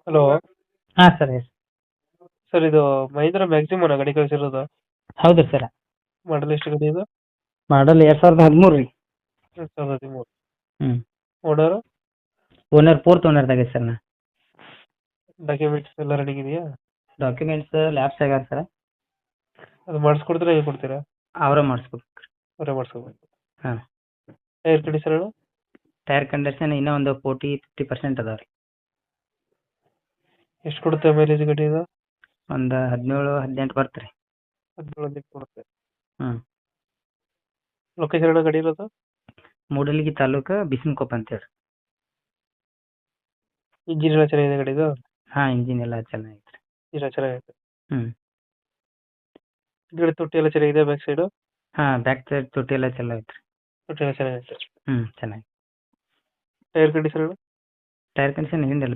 Hello. ಹಾಂ sir S. Sir ಇದು ಮಹೀಂದ್ರ ಮ್ಯಾಕ್ಸಿಮನ ಗಾಡಿ ಕಳಿಸಿರೋದು. ಹೌದು ಸರ್. ಮಾಡಲ್ ಎಷ್ಟು ಗಾಡಿ ಇದು? ಮಾಡಲ್ 2013 ರೀ. 2013. ಹ್ಞೂ. ಓನರು? ಓನರ್ ಫೋರ್ತ್ ಓನರ್ದಾಗೆ ಸರ್ ನಾ. ಡಾಕ್ಯುಮೆಂಟ್ಸ್ ಎಲ್ಲ ರನ್ನಿಂಗ್ ಇದೆಯಾ? ಡಾಕ್ಯುಮೆಂಟ್ಸ್ ಲ್ಯಾಬ್ಸ್ ಆಗ್ಯಾರ ಸರ್. ಅದು ಮಾಡಿಸ್ಕೊಡ್ತೀರಾ ಹೇಗೆ ಕೊಡ್ತೀರಾ? ಅವರೇ ಮಾಡಿಸ್ಬೇಕು. ಅವರೇ ಮಾಡಿಸ್ಕೋಬೇಕು. ಹಾಂ. Tyre condition? ಟೈರ್ ಕಂಡೀಷನ್ ಇನ್ನೂ ಒಂದು 40-50% ಅದಾವೆ ರೀ. ಎಷ್ಟು ಕೊಡುತ್ತೆ ಮೈಲೇಜ್ ಗಾಡಿ ಇದು? ಒಂದು 17-18 ಬರುತ್ತೆ ರೀ. 17 ಕೊಡುತ್ತೆ. ಹ್ಞೂ. ಲೊಕೇಶನ್ ಗಾಡಿ ಇರೋದು? ಮೂಡಲಗಿ ತಾಲೂಕು ಬಿಸಿನಕೊಪ್ಪ ಅಂತೇಳಿ. ಇಂಜಿನ್ ಎಲ್ಲ ಚೆನ್ನಾಗಿದೆ ಗಾಡಿದು? ಹಾಂ, ಇಂಜಿನ್ ಎಲ್ಲ ಚೆನ್ನಾಗೈತೆ ರೀ. ಇಂಜಿನ್ ಚೆನ್ನಾಗೈತೆ. ಹ್ಞೂ. ಗಾಡಿ ತೊಟ್ಟಿ ಎಲ್ಲ ಚೆನ್ನಾಗಿದೆ ಬ್ಯಾಕ್ ಸೈಡು? ಹಾಂ, ಬ್ಯಾಕ್ ಸೈಡ್ ತೊಟ್ಟಿ ಎಲ್ಲ ಚಲೋ ಐತೆ ರೀ. ತೊಟ್ಟಿ ಎಲ್ಲ ಚೆನ್ನಾಗೈತೆ. ಹ್ಞೂ, ಚೆನ್ನಾಗಿ. Tyre condition? ಟೈರ್ ಕಂಡೀಷನ್ ಹಿಂದೆಲ್ಲ